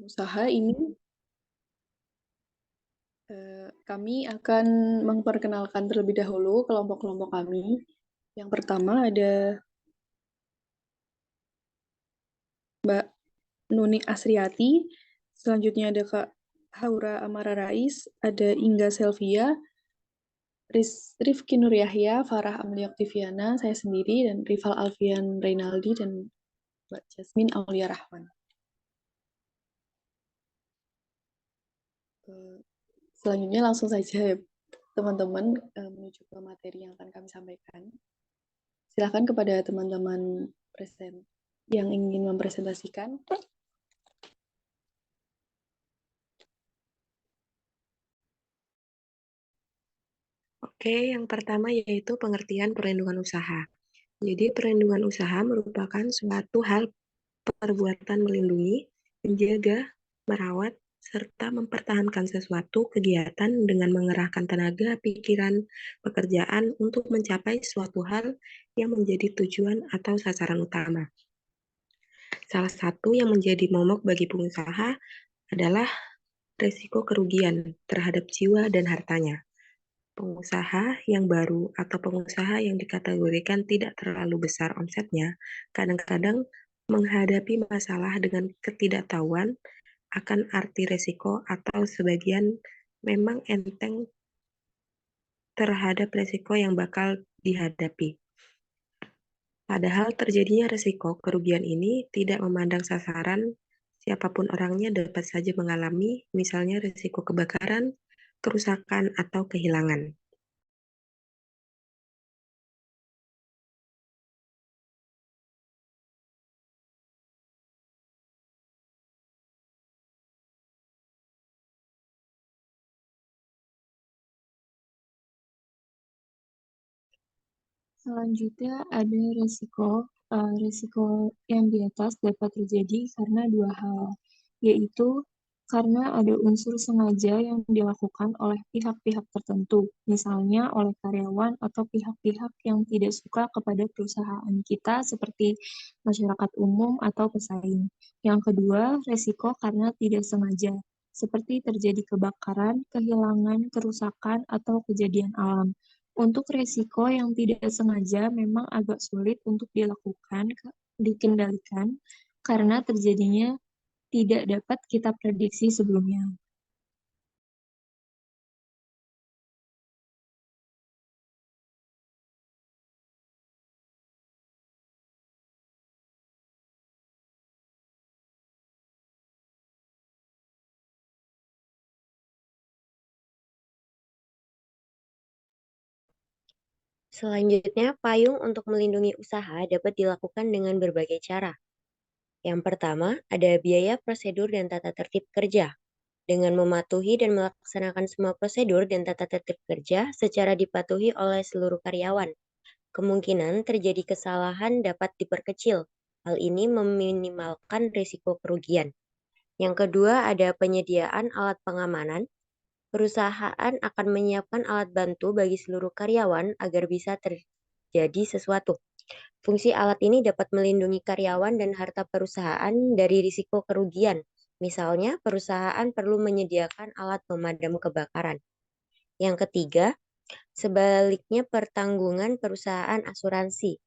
usaha ini kami akan memperkenalkan terlebih dahulu kelompok-kelompok kami. Yang pertama ada Mbak Nunik Asriati, selanjutnya ada Kak Haura Amara Rais, ada Ingga Selvia, Rifki Nur Yahya, Farah Amelia Oktiviana, saya sendiri, dan Rival Alfian Reynaldi, dan Mbak Jasmine Aulia Rahman. Selanjutnya langsung saja teman-teman menuju ke materi yang akan kami sampaikan. Silakan kepada teman-teman present yang ingin mempresentasikan. Oke, yang pertama yaitu pengertian perlindungan usaha. Jadi perlindungan usaha merupakan suatu hal perbuatan melindungi, menjaga, merawat, serta mempertahankan sesuatu kegiatan dengan mengerahkan tenaga, pikiran, pekerjaan untuk mencapai suatu hal yang menjadi tujuan atau sasaran utama. Salah satu yang menjadi momok bagi pengusaha adalah risiko kerugian terhadap jiwa dan hartanya. Pengusaha yang baru atau pengusaha yang dikategorikan tidak terlalu besar omsetnya, kadang-kadang menghadapi masalah dengan ketidaktahuan akan arti risiko atau sebagian memang enteng terhadap risiko yang bakal dihadapi. Padahal terjadinya risiko kerugian ini tidak memandang sasaran, siapapun orangnya dapat saja mengalami, misalnya risiko kebakaran, kerusakan, atau kehilangan. Selanjutnya ada risiko yang di atas dapat terjadi karena dua hal, yaitu karena ada unsur sengaja yang dilakukan oleh pihak-pihak tertentu, misalnya oleh karyawan atau pihak-pihak yang tidak suka kepada perusahaan kita seperti masyarakat umum atau pesaing. Yang kedua, risiko karena tidak sengaja, seperti terjadi kebakaran, kehilangan, kerusakan, atau kejadian alam. Untuk resiko yang tidak sengaja memang agak sulit untuk dikendalikan, karena terjadinya tidak dapat kita prediksi sebelumnya. Selanjutnya, payung untuk melindungi usaha dapat dilakukan dengan berbagai cara. Yang pertama, ada biaya prosedur dan tata tertib kerja. Dengan mematuhi dan melaksanakan semua prosedur dan tata tertib kerja secara dipatuhi oleh seluruh karyawan, kemungkinan terjadi kesalahan dapat diperkecil. Hal ini meminimalkan risiko kerugian. Yang kedua, ada penyediaan alat pengamanan. Perusahaan akan menyiapkan alat bantu bagi seluruh karyawan agar bisa terjadi sesuatu. Fungsi alat ini dapat melindungi karyawan dan harta perusahaan dari risiko kerugian. Misalnya, perusahaan perlu menyediakan alat pemadam kebakaran. Yang ketiga, sebaliknya pertanggungan perusahaan asuransi.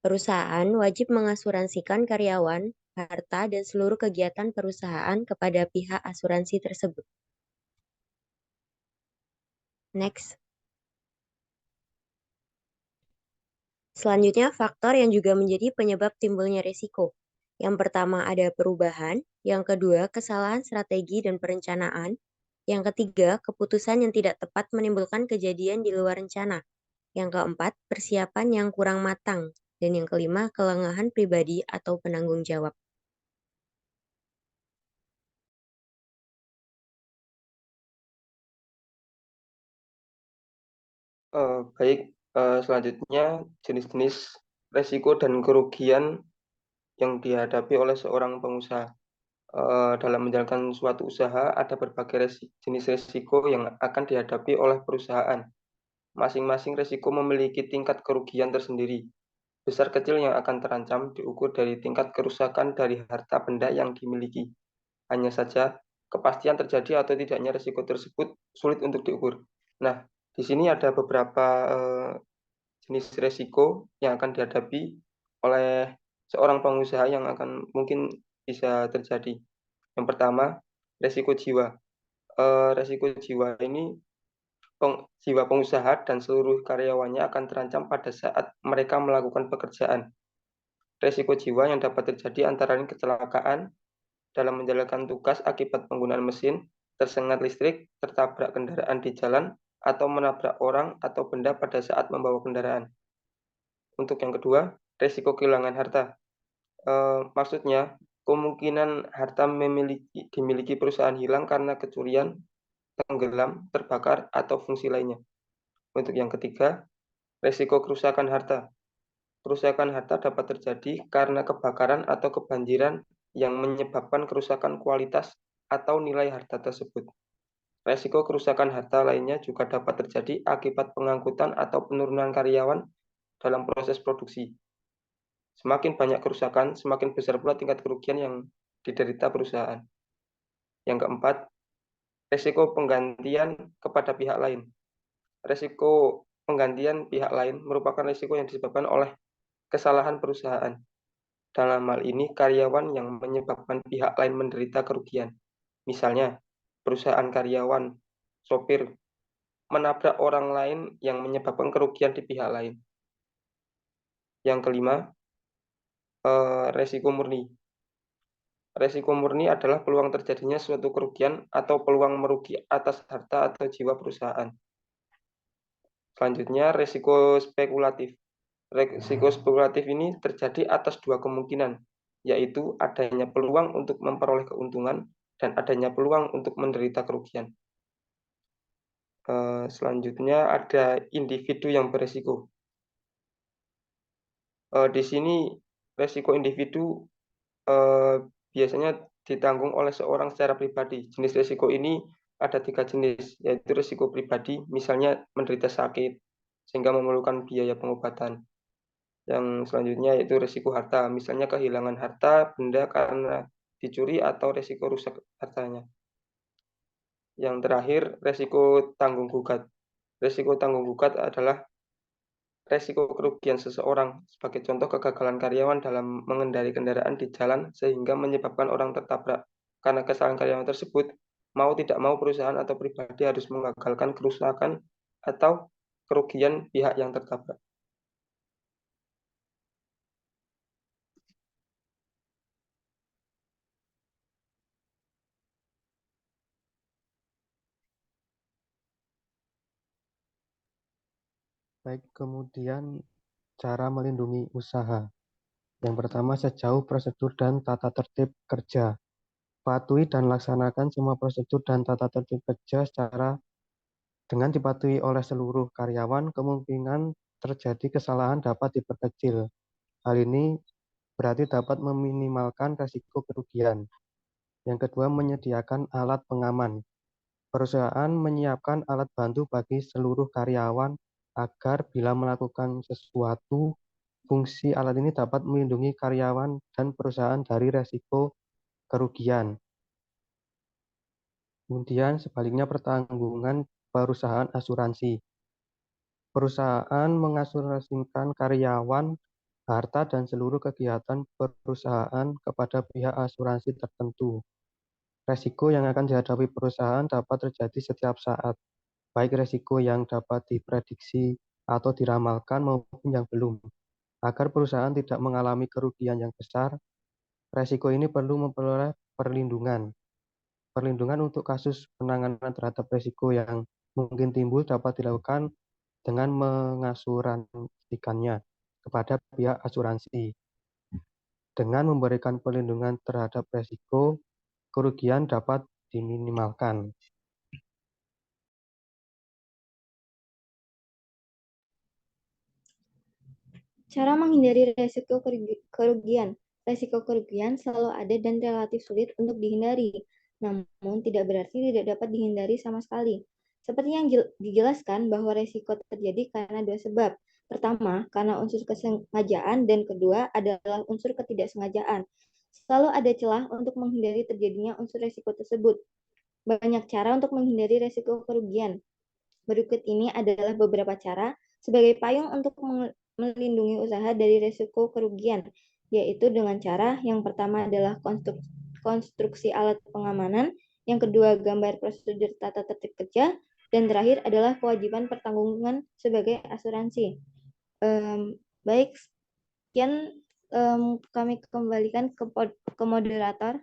Perusahaan wajib mengasuransikan karyawan, harta, dan seluruh kegiatan perusahaan kepada pihak asuransi tersebut. Next. Selanjutnya, faktor yang juga menjadi penyebab timbulnya risiko. Yang pertama ada perubahan, yang kedua kesalahan strategi dan perencanaan, yang ketiga keputusan yang tidak tepat menimbulkan kejadian di luar rencana, yang keempat persiapan yang kurang matang, dan yang kelima kelengahan pribadi atau penanggung jawab. Baik, selanjutnya jenis-jenis resiko dan kerugian yang dihadapi oleh seorang pengusaha. Dalam menjalankan suatu usaha ada berbagai jenis resiko yang akan dihadapi oleh perusahaan. Masing-masing resiko memiliki tingkat kerugian tersendiri. Besar kecil yang akan terancam diukur dari tingkat kerusakan dari harta benda yang dimiliki. Hanya saja kepastian terjadi atau tidaknya risiko tersebut sulit untuk diukur. Nah, di sini ada beberapa jenis risiko yang akan dihadapi oleh seorang pengusaha yang akan mungkin bisa terjadi. Yang pertama, risiko jiwa. Risiko jiwa ini jiwa pengusaha dan seluruh karyawannya akan terancam pada saat mereka melakukan pekerjaan. Risiko jiwa yang dapat terjadi antara lain kecelakaan dalam menjalankan tugas akibat penggunaan mesin, tersengat listrik, tertabrak kendaraan di jalan, atau menabrak orang atau benda pada saat membawa kendaraan. Untuk yang kedua, risiko kehilangan harta. Maksudnya, kemungkinan harta dimiliki perusahaan hilang karena kecurian, tenggelam, terbakar, atau fungsi lainnya. Untuk yang ketiga, risiko kerusakan harta. Kerusakan harta dapat terjadi karena kebakaran atau kebanjiran yang menyebabkan kerusakan kualitas atau nilai harta tersebut. Risiko kerusakan harta lainnya juga dapat terjadi akibat pengangkutan atau penurunan karyawan dalam proses produksi. Semakin banyak kerusakan, semakin besar pula tingkat kerugian yang diderita perusahaan. Yang keempat, risiko penggantian kepada pihak lain. Risiko penggantian pihak lain merupakan risiko yang disebabkan oleh kesalahan perusahaan. Dalam hal ini, karyawan yang menyebabkan pihak lain menderita kerugian. Misalnya, perusahaan karyawan, sopir, menabrak orang lain yang menyebabkan kerugian di pihak lain. Yang kelima, resiko murni. Resiko murni adalah peluang terjadinya suatu kerugian atau peluang merugi atas harta atau jiwa perusahaan. Selanjutnya, resiko spekulatif. Risiko spekulatif ini terjadi atas dua kemungkinan, yaitu adanya peluang untuk memperoleh keuntungan dan adanya peluang untuk menderita kerugian. Selanjutnya ada individu yang beresiko. Di sini risiko individu biasanya ditanggung oleh seorang secara pribadi. Jenis risiko ini ada 3 jenis, yaitu risiko pribadi, misalnya menderita sakit, sehingga memerlukan biaya pengobatan. Yang selanjutnya yaitu risiko harta, misalnya kehilangan harta benda karena dicuri atau risiko rusak hartanya. Yang terakhir, risiko tanggung gugat. Risiko tanggung gugat adalah risiko kerugian seseorang, sebagai contoh kegagalan karyawan dalam mengendarai kendaraan di jalan sehingga menyebabkan orang tertabrak. Karena kesalahan karyawan tersebut, mau tidak mau perusahaan atau pribadi harus mengagalkan kerusakan atau kerugian pihak yang tertabrak. Baik, kemudian cara melindungi usaha. Yang pertama, sejauh prosedur dan tata tertib kerja. Patuhi dan laksanakan semua prosedur dan tata tertib kerja dengan dipatuhi oleh seluruh karyawan, kemungkinan terjadi kesalahan dapat diperkecil. Hal ini berarti dapat meminimalkan risiko kerugian. Yang kedua, menyediakan alat pengaman. Perusahaan menyiapkan alat bantu bagi seluruh karyawan agar bila melakukan sesuatu, fungsi alat ini dapat melindungi karyawan dan perusahaan dari risiko kerugian. Kemudian sebaliknya pertanggungan perusahaan asuransi. Perusahaan mengasuransikan karyawan, harta, dan seluruh kegiatan perusahaan kepada pihak asuransi tertentu. Risiko yang akan dihadapi perusahaan dapat terjadi setiap saat, baik risiko yang dapat diprediksi atau diramalkan maupun yang belum. Agar perusahaan tidak mengalami kerugian yang besar, risiko ini perlu memperoleh perlindungan. Perlindungan untuk kasus penanganan terhadap risiko yang mungkin timbul dapat dilakukan dengan mengasuransikannya kepada pihak asuransi. Dengan memberikan perlindungan terhadap risiko, kerugian dapat diminimalkan. Cara menghindari risiko kerugian. Risiko kerugian selalu ada dan relatif sulit untuk dihindari, namun tidak berarti tidak dapat dihindari sama sekali. Seperti yang dijelaskan bahwa risiko terjadi karena dua sebab. Pertama, karena unsur kesengajaan, dan kedua adalah unsur ketidaksengajaan. Selalu ada celah untuk menghindari terjadinya unsur resiko tersebut. Banyak cara untuk menghindari resiko kerugian. Berikut ini adalah beberapa cara sebagai payung untuk melindungi usaha dari resiko kerugian, yaitu dengan cara yang pertama adalah konstruksi alat pengamanan, yang kedua gambar prosedur tata tertib kerja, dan terakhir adalah kewajiban pertanggungan sebagai asuransi. Baik, sekian kami kembalikan ke moderator.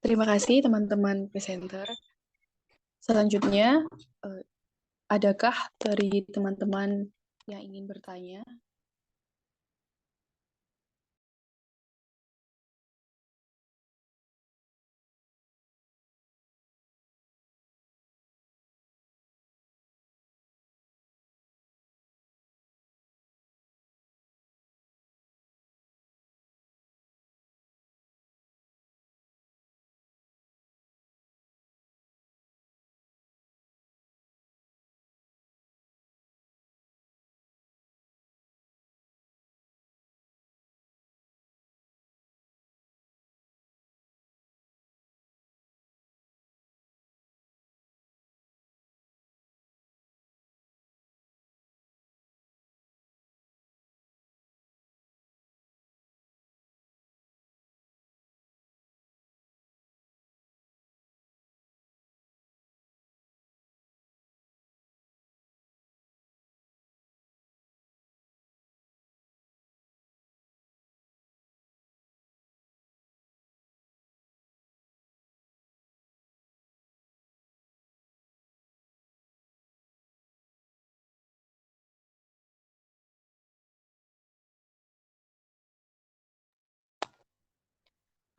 Terima kasih teman-teman presenter. Selanjutnya, adakah dari teman-teman yang ingin bertanya?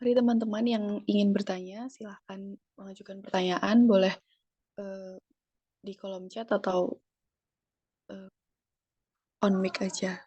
Mari teman-teman yang ingin bertanya, silahkan mengajukan pertanyaan, boleh di kolom chat atau on mic aja.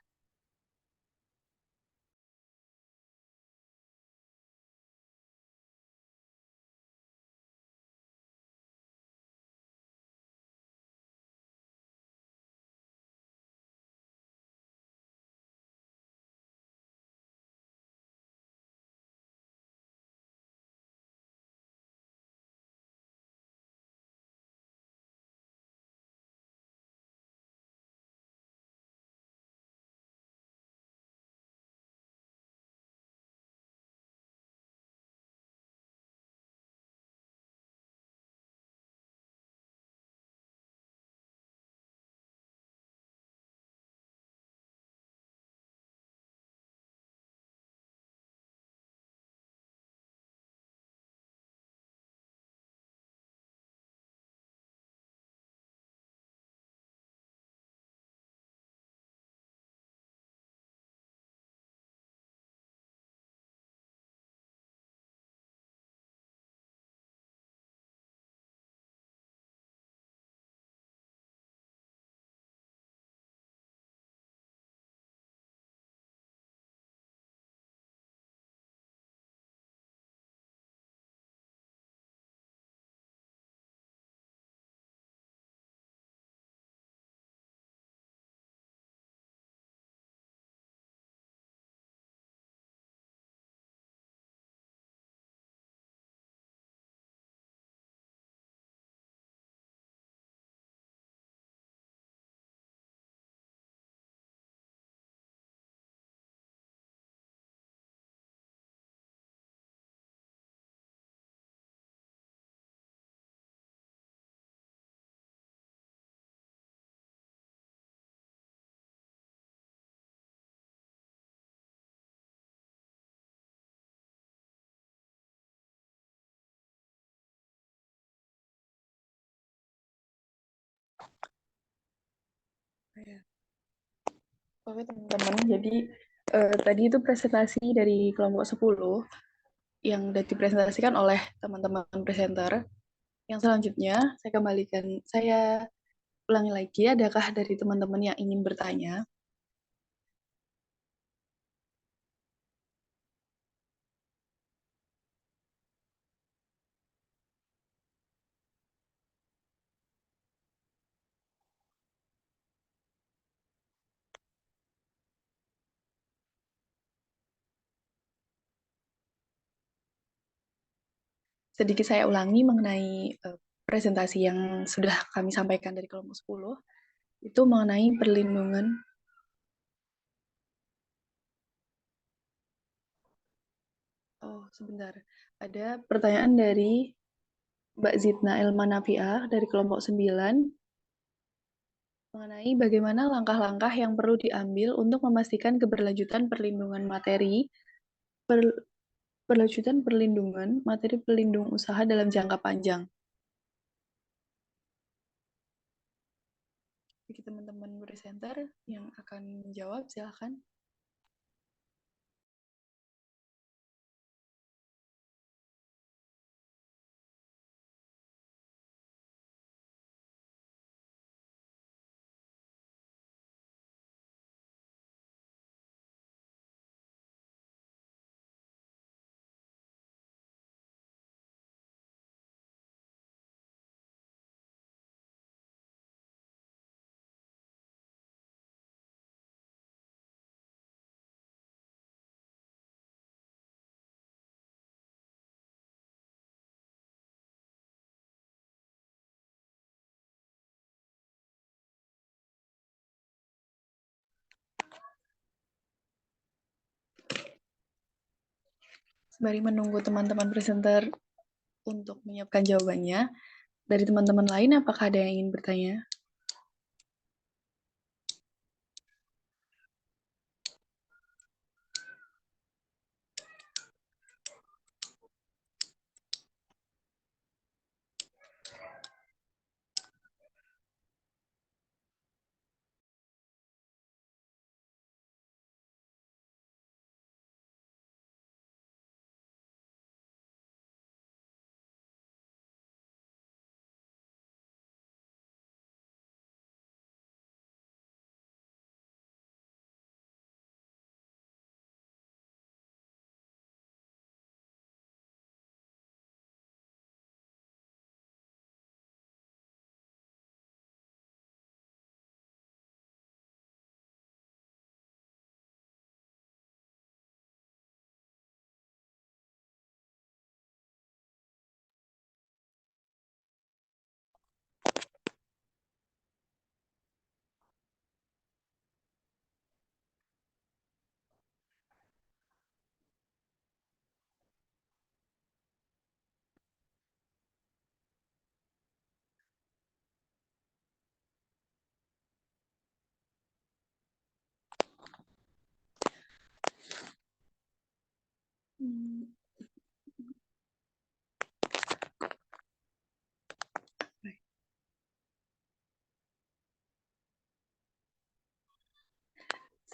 Oke teman-teman, jadi tadi itu presentasi dari kelompok 10 yang sudah dipresentasikan oleh teman-teman presenter. Yang selanjutnya saya ulangi lagi, adakah dari teman-teman yang ingin bertanya? sedikit saya ulangi mengenai presentasi yang sudah kami sampaikan dari kelompok 10, itu mengenai perlindungan. Oh, sebentar. Ada pertanyaan dari Mbak Zidna Elmanafiah dari kelompok 9 mengenai bagaimana langkah-langkah yang perlu diambil untuk memastikan keberlanjutan perlindungan materi, berlanjutan perlindungan materi pelindung usaha dalam jangka panjang. Bagi teman-teman presenter yang akan menjawab, silakan. Sembari menunggu teman-teman presenter untuk menyiapkan jawabannya, dari teman-teman lain apakah ada yang ingin bertanya?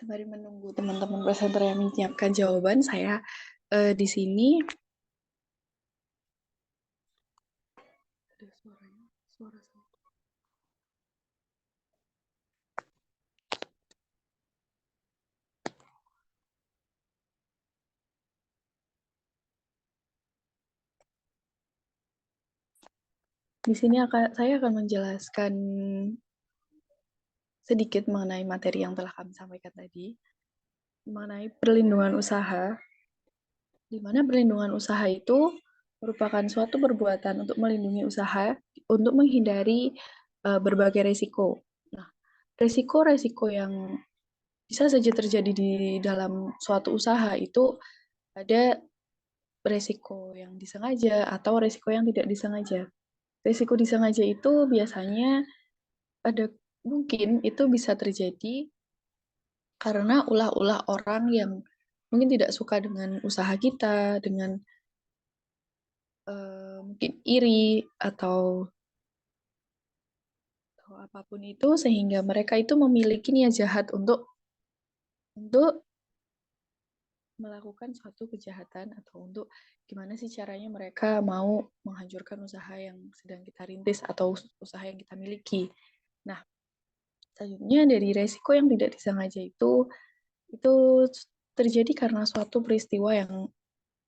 Sembari menunggu teman-teman presenter yang menyiapkan jawaban, saya di sini ada suara saya. Di sini saya akan menjelaskan sedikit mengenai materi yang telah kami sampaikan tadi, mengenai perlindungan usaha, di mana perlindungan usaha itu merupakan suatu perbuatan untuk melindungi usaha untuk menghindari berbagai resiko. Nah, resiko-resiko yang bisa saja terjadi di dalam suatu usaha itu ada resiko yang disengaja atau resiko yang tidak disengaja. Resiko disengaja itu biasanya ada mungkin itu bisa terjadi karena ulah-ulah orang yang mungkin tidak suka dengan usaha kita, dengan mungkin iri atau apapun itu, sehingga mereka itu memiliki niat jahat untuk melakukan suatu kejahatan atau untuk gimana sih caranya mereka mau menghancurkan usaha yang sedang kita rintis atau usaha yang kita miliki. Nah, selanjutnya dari resiko yang tidak disengaja itu terjadi karena suatu peristiwa yang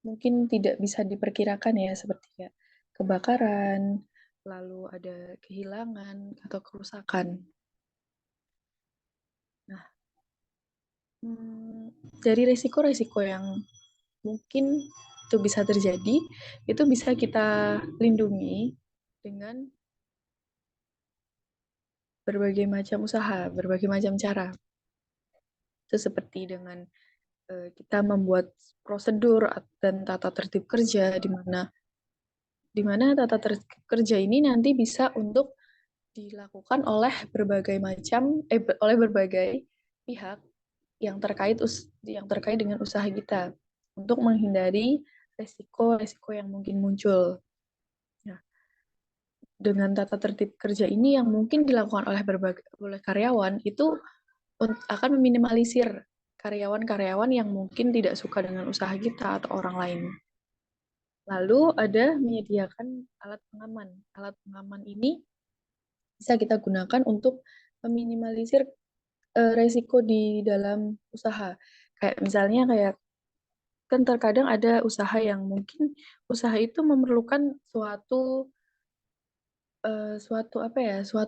mungkin tidak bisa diperkirakan ya, seperti kayak kebakaran, lalu ada kehilangan atau kerusakan. Nah, dari resiko-resiko yang mungkin itu bisa terjadi, itu bisa kita lindungi dengan berbagai macam usaha, berbagai macam cara. Itu seperti dengan kita membuat prosedur dan tata tertib kerja di mana tata tertib kerja ini nanti bisa untuk dilakukan oleh oleh berbagai pihak yang terkait dengan usaha kita untuk menghindari resiko-resiko yang mungkin muncul. Nah, dengan tata tertib kerja ini yang mungkin dilakukan oleh karyawan itu akan meminimalisir karyawan-karyawan yang mungkin tidak suka dengan usaha kita atau orang lain. Lalu ada menyediakan alat pengaman. Alat pengaman ini bisa kita gunakan untuk meminimalisir resiko di dalam usaha. Kayak misalnya kan terkadang ada usaha yang mungkin usaha itu memerlukan suatu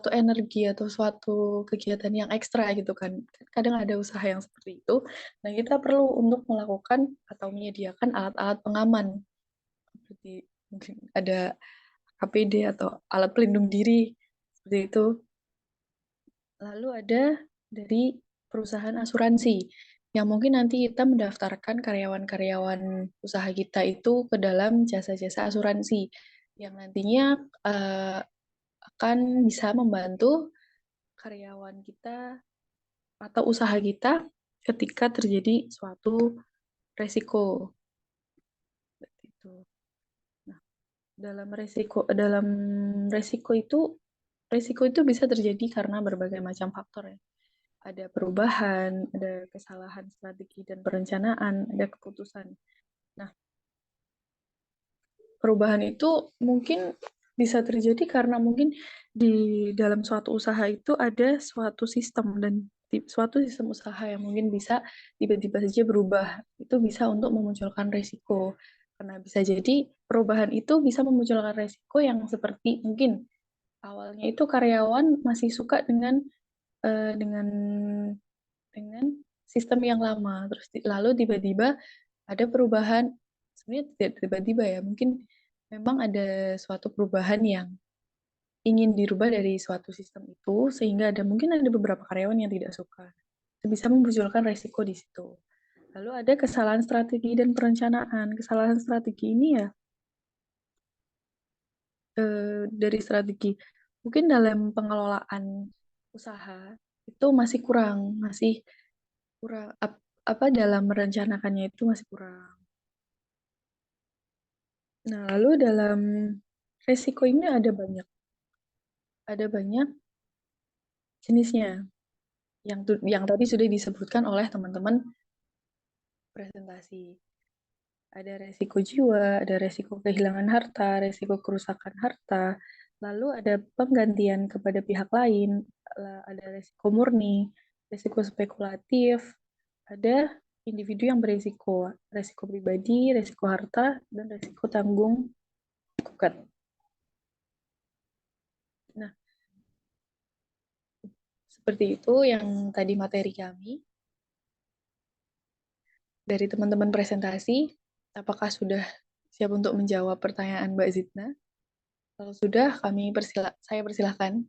energi atau suatu kegiatan yang ekstra gitu kan. Kadang ada usaha yang seperti itu. Nah, kita perlu untuk melakukan atau menyediakan alat-alat pengaman. Seperti mungkin ada APD atau alat pelindung diri seperti itu. Lalu ada dari perusahaan asuransi yang mungkin nanti kita mendaftarkan karyawan-karyawan usaha kita itu ke dalam jasa-jasa asuransi yang nantinya akan bisa membantu karyawan kita atau usaha kita ketika terjadi suatu resiko. Itu. Nah, dalam resiko itu bisa terjadi karena berbagai macam faktor ya. Ada perubahan, ada kesalahan strategi dan perencanaan, ada keputusan. Nah, perubahan itu mungkin bisa terjadi karena mungkin di dalam suatu usaha itu ada suatu sistem dan suatu sistem usaha yang mungkin bisa tiba-tiba saja berubah. Itu bisa untuk memunculkan resiko. Karena bisa jadi perubahan itu bisa memunculkan resiko yang seperti mungkin awalnya itu karyawan masih suka dengan dengan sistem yang lama, terus lalu tiba-tiba ada perubahan, sebenarnya tidak tiba-tiba ya, mungkin memang ada suatu perubahan yang ingin dirubah dari suatu sistem itu, sehingga mungkin ada beberapa karyawan yang tidak suka. Itu bisa memunculkan resiko di situ. Lalu ada kesalahan strategi dan perencanaan. Kesalahan strategi ini ya dari strategi. Mungkin dalam pengelolaan usaha itu masih kurang dalam merencanakannya itu masih kurang. Nah, lalu dalam resiko ini ada banyak jenisnya yang tadi sudah disebutkan oleh teman-teman presentasi. Ada resiko jiwa, ada resiko kehilangan harta, resiko kerusakan harta, lalu ada penggantian kepada pihak lain, ada resiko murni, resiko spekulatif, ada individu yang beresiko, resiko pribadi, resiko harta, dan resiko tanggung gugat. Nah, seperti itu yang tadi materi kami. Dari teman-teman presentasi, apakah sudah siap untuk menjawab pertanyaan Mbak Zidna? Kalau sudah, saya persilahkan.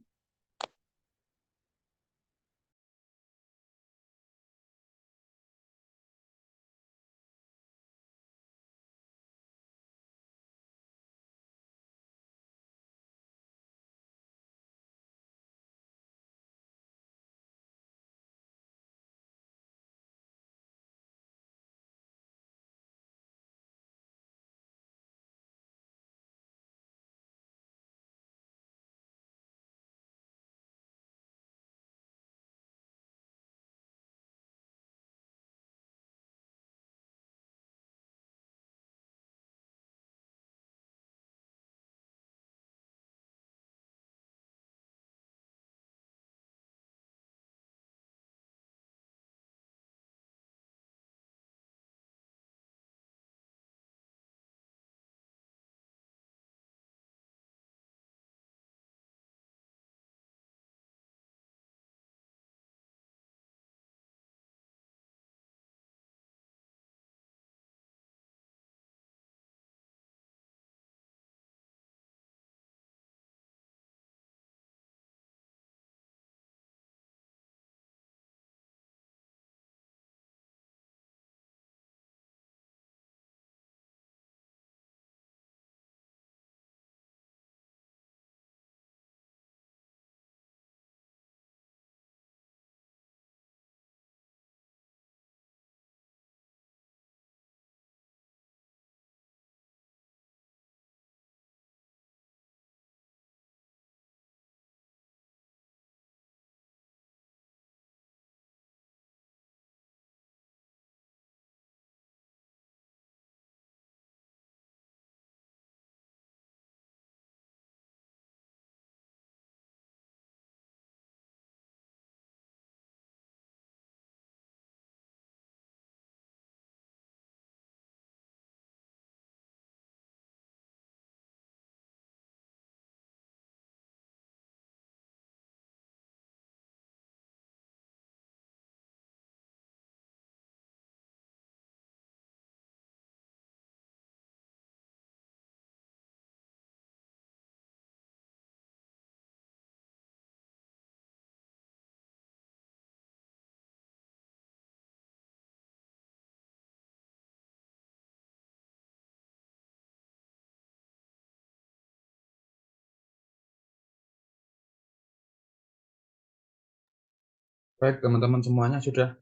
Baik, teman-teman semuanya sudah.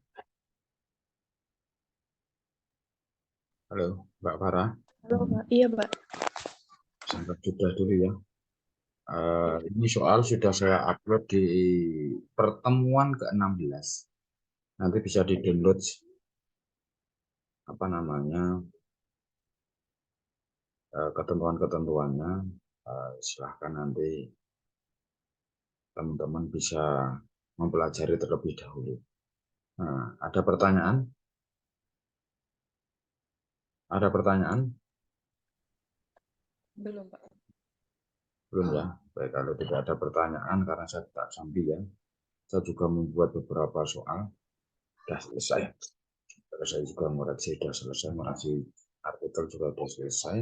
Halo, Mbak Farah. Halo, Pak. Iya, Pak. Sampai sudah dulu ya. Ini soal sudah saya upload di pertemuan ke-16. Nanti bisa di-download apa namanya ketentuan-ketentuannya. Silahkan nanti teman-teman bisa mempelajari terlebih dahulu. Nah, ada pertanyaan? Ada pertanyaan? Belum, Pak. Belum ya? Baik, kalau tidak ada pertanyaan, karena saya tak sambil ya, saya juga membuat beberapa soal. Sudah selesai. Terus saya juga sudah selesai, ngoreksi artikel juga sudah selesai.